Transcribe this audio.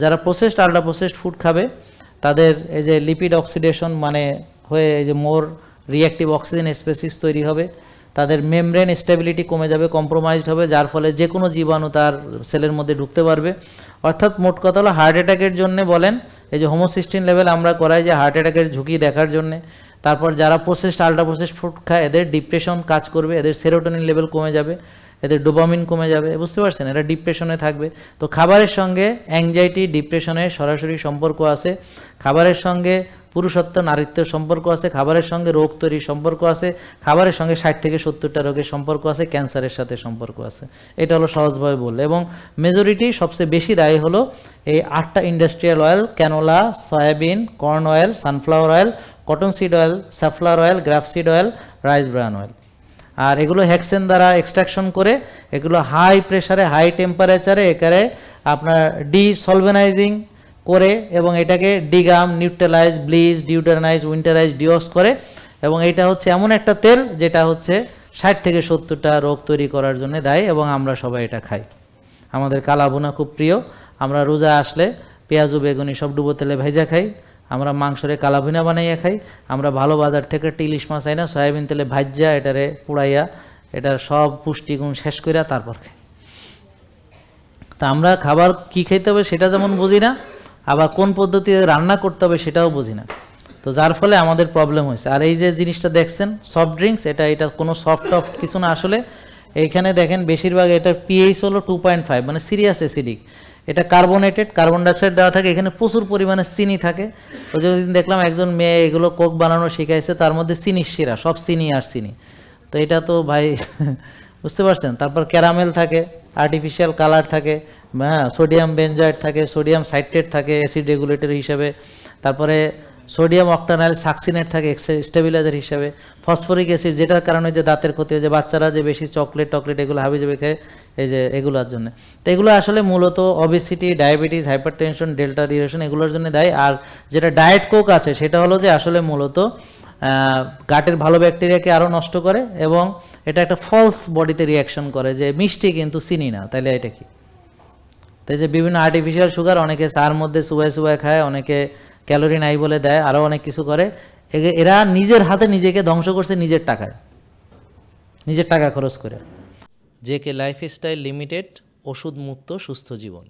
যারা processed ultra processed food খাবে তাদের এই যে লিপিড অক্সিডেশন মানে হয়ে এই যে মোর রিঅ্যাক্টিভ অক্সিজেন স্পেসিস তৈরি হবে, তাদের মেমব্রেন স্টেবিলিটি কমে যাবে, কম্প্রোমাইজড হবে, যার ফলে যে কোনো জীবাণু তার সেলের মধ্যে ঢুকতে পারবে। অর্থাৎ মোট কথা হলো হার্ট অ্যাটাকের জন্য বলেন এই যে হোমোসিস্টিন লেভেল আমরা করাই যে হার্ট অ্যাটাকের ঝুঁকি দেখার জন্যে। তারপর যারা প্রসেসড আল্ট্রা প্রসেসড ফুড খায় এদের ডিপ্রেশন কাজ করবে, এদের সেরোটোনিন লেভেল কমে যাবে, এদের ডোপামিন কমে যাবে, বুঝতে পারছেন, এরা ডিপ্রেশনে থাকবে। তো খাবারের সঙ্গে অ্যাংজাইটি ডিপ্রেশনের সরাসরি সম্পর্ক আছে, খাবারের সঙ্গে পুরুষত্ব নারীত্বের সম্পর্ক আছে, খাবারের সঙ্গে রোগ তৈরির সম্পর্ক আছে, খাবারের সঙ্গে 60 থেকে 70টা রোগের সম্পর্ক আছে, ক্যান্সারের সাথে সম্পর্ক আছে। এটা হলো সহজভাবে বললে। এবং মেজরিটি সবচেয়ে বেশি দায়ী হলো এই 8টা industrial oil: canola, soybean, corn oil, sunflower oil, cotton seed oil, safflower oil, grapeseed oil, rice bran oil. আর এগুলো হেক্সেন দ্বারা এক্সট্রাকশন করে এগুলো হাই প্রেসারে হাই টেম্পারেচারে একারে আপনার ডিসলভেনাইজিং করে এবং এটাকে ডিগাম, নিউট্রালাইজ, ব্লিচ, ডিউটারানাইজ, উইন্টারাইজ, ডিওক্স করে। এবং এটা হচ্ছে এমন একটা তেল যেটা হচ্ছে 60 থেকে 70টা রোগ তৈরি করার জন্য দায়ী, এবং আমরা সবাই এটা খাই। আমাদের কালাভুনা খুব প্রিয়, আমরা রোজা আসলে পেঁয়াজু বেগুনি সব ডুবো তেলে ভেজা খাই, আমরা মাংসরে কালাভুনা বানাইয়া খাই, আমরা ভালো বাজার থেকে ইলিশ মাছ আই না সয়াবিন তেলে ভাজ্যা এটারে পুড়াইয়া এটার সব পুষ্টিগুণ শেষ করিয়া তারপর খাই। তা আমরা খাবার কি খেতে হবে সেটা যেমন বুঝি না, আবার কোন পদ্ধতিতে রান্না করতে হবে সেটাও বুঝি না। তো যার ফলে আমাদের প্রবলেম হয়েছে। আর এই যে জিনিসটা দেখছেন সফট ড্রিঙ্কস, এটা কোনো সফট কিছু না আসলে। এইখানে দেখেন বেশিরভাগ এটার পিএইচ হলো 2.5, মানে সিরিয়াস অ্যাসিডিক। এটা কার্বনেটেড, কার্বন ডাইঅক্সাইড দেওয়া থাকে, এখানে প্রচুর পরিমাণে চিনি থাকে। ওই যে দেখলাম একজন মেয়ে এগুলো কোক বানানো শিখাইছে, তার মধ্যে চিনির শিরা, সব চিনি আর চিনি। তো এটা তো ভাই বুঝতে পারছেন। তারপর ক্যারামেল থাকে, আর্টিফিশিয়াল কালার থাকে, হ্যাঁ, সোডিয়াম বেনজয়েড থাকে, সোডিয়াম সাইট্রেট থাকে অ্যাসিড রেগুলেটর হিসাবে, তারপরে সোডিয়াম অক্টানাইল সাকসিনেট থাকে স্টেবিলাইজার হিসাবে, ফসফরিক অ্যাসিড যেটার কারণে যে দাঁতের ক্ষতি হয়, যে বাচ্চারা যে বেশি চকলেট এগুলো হাবিজাবি খায় এই যে এগুলোর জন্য। তো এগুলো আসলে মূলত obesity, diabetes, hypertension, delta duration এগুলোর জন্য দায়ী। আর যেটা ডায়েট কোক আছে সেটা হলো যে আসলে মূলত গাটের ভালো ব্যাকটেরিয়াকে আরও নষ্ট করে, এবং এটা একটা ফলস বডিতে রিয়াকশন করে যে মিষ্টি কিন্তু চিনি না, তাইলে এটা কি? তাই যে বিভিন্ন আর্টিফিশিয়াল সুগার অনেকে চার মধ্যে চুবাই খায়, অনেকে ক্যালোরি নাই বলে দেয়, আরও অনেক কিছু করে। এরা নিজের হাতে নিজেকে ধ্বংস করছে, নিজের টাকায়, নিজের টাকা খরচ করে। জেকে লাইফস্টাইল লিমিটেড, ওষুধ মুক্ত সুস্থ জীবন।